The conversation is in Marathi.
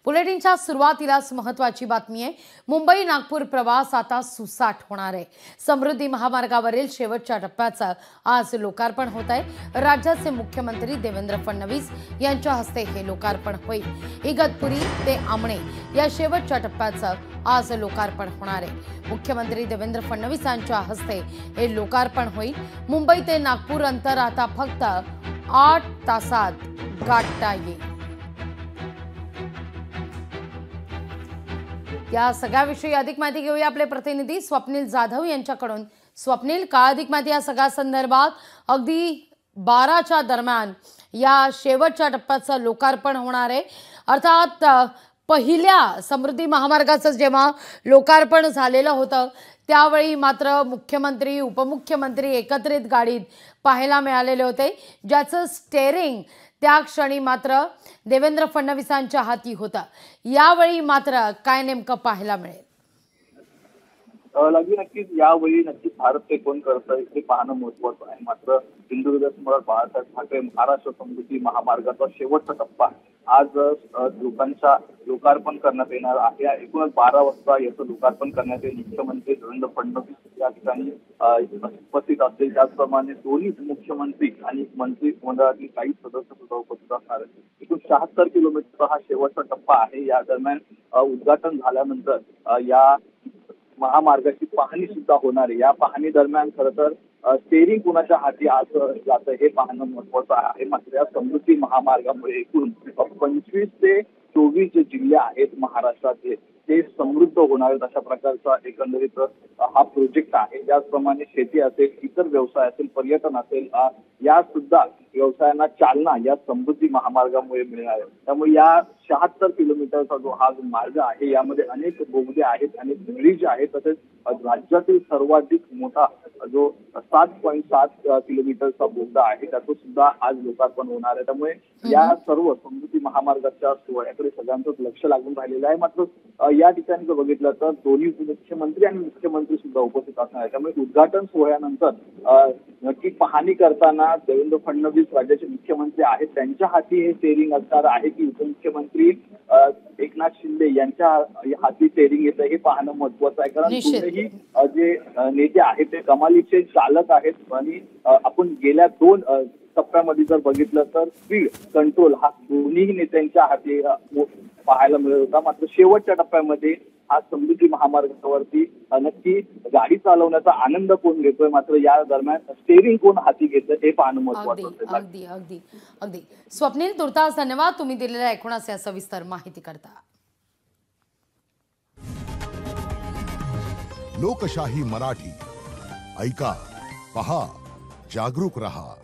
बुलेटिनच्या सुरुवातीलाच महत्त्वाची बातमी आहे। मुंबई नागपूर प्रवास आता सुसाट होणार आहे। समृद्धी महामार्गावरील शेवटच्या टप्प्याचं आज लोकार्पण होत आहे। राज्याचे मुख्यमंत्री देवेंद्र फडणवीस यांच्या हस्ते हे लोकार्पण होईल। इगतपुरी ते आमणे या शेवटच्या टप्प्याचं आज लोकार्पण होणार आहे। मुख्यमंत्री देवेंद्र फडणवीस यांच्या हस्ते हे लोकार्पण होईल। मुंबई ते नागपूर अंतर आता फक्त 8 तासात गाठता येईल। या सगळ्याविषयी अधिक माहिती घेऊया आपले प्रतिनिधी स्वप्नील जाधव यांच्याकडून। स्वप्नील, काय अधिक माहिती या सगळ्या संदर्भात? अगदी 12च्या दरम्यान या शेवटच्या टप्प्याचं लोकार्पण होणार आहे। अर्थात पहिल्या समृद्धी महामार्गाचं जेव्हा लोकार्पण झालेलं होतं त्यावेळी मात्र मुख्यमंत्री उपमुख्यमंत्री एकत्रित गाडीत पाहायला मिळालेले होते, ज्याचं स्टेअरिंग त्या क्षणी मात्र देवेंद्र फडणवीसांच्या हाती होता। यावेळी मात्र काय नेमकं पाहायला मिळेल? नक्कीच यावेळी नक्कीच भारत ते कोण करतं हे पाहणं महत्त्वाचं आहे। मात्र हिंदुत्व सम्राट बाळासाहेब ठाकरे महाराष्ट्र समृद्धी महामार्गाचा शेवटचा टप्पा आज लोकांच्या लोकार्पण करण्यात येणार आहे। एकूणच 12 वाजता याचं लोकार्पण करण्यात येईल। मुख्यमंत्री देवेंद्र फडणवीस या ठिकाणी उपस्थित असतील, त्याचप्रमाणे दोन्ही मुख्यमंत्री आणि मंत्रिमंडळातील काही सदस्य सुद्धा उपस्थित असणार आहेत। एकूण 76 किलोमीटरचा हा शेवटचा टप्पा आहे। या दरम्यान उद्घाटन झाल्यानंतर या महामार्गाची पाहणी सुद्धा होणार आहे। या पाहणी दरम्यान खरं तर स्टेअरिंग कुणाच्या हाती आज जातं हे पाहणं महत्त्वाचं आहे। मात्र या समृद्धी महामार्गामुळे एकूण 25 ते 24 जे जिल्हे आहेत महाराष्ट्राचे ते समृद्ध होणार आहेत, अशा प्रकारचा एकंदरीत हा प्रोजेक्ट आहे। त्याचप्रमाणे शेती असेल, इतर व्यवसाय असेल, पर्यटन असेल, या सुद्धा व्यवसायांना चालना या समृद्धी महामार्गामुळे मिळणार आहे। त्यामुळे या 76 किलोमीटरचा जो हा मार्ग आहे यामध्ये अनेक बोगदे आहेत, अनेक ब्रिज आहेत, तसेच राज्यातील सर्वाधिक मोठा जो 7.7 किलोमीटरचा बोगदा आहे त्याचं सुद्धा आज लोकार्पण होणार आहे। त्यामुळे या सर्व समृद्धी महामार्गाच्या सोहळ्याकडे सगळ्यांचं लक्ष लागून राहिलेलं आहे। मात्र या ठिकाणी जर बघितलं तर दोन्ही मुख्यमंत्री आणि मुख्यमंत्री सुद्धा उपस्थित असणार आहे। त्यामुळे उद्घाटन सोहळ्यानंतर नक्की पाहणी करताना देवेंद्र फडणवीस राज्याचे मुख्यमंत्री आहेत त्यांच्या हाती हे स्टेअरिंग असणार आहे की उपमुख्यमंत्री एकनाथ शिंदे यांच्या हाती स्टेअरिंग येतं हे पाहणं महत्त्वाचं आहे। कारण दोन्ही जे नेते आहेत ते कमालीचे चालक आहेत आणि आपण गेल्या 2 टप्प्यामध्ये जर बघितलं तर स्पीड कंट्रोल हा दोन्ही नेत्यांच्या हाती पाहायला मिळत होता। मात्र शेवटच्या टप्प्यामध्ये आज समृद्धी महामार्गावरती नक्की गाडी चालवण्याचा आनंद कोण घेतोय, मात्र या दरम्यान स्टेअरिंग कोण हाती घेतं हे पाहणं महत्त्वाचं आहे। अगदी स्वप्नील, तुर्तास धन्यवाद तुम्ही दिलेल्या एकूणच या सविस्तर माहिती करता। लोकशाही मराठी ऐका, पहा, जागरूक रहा।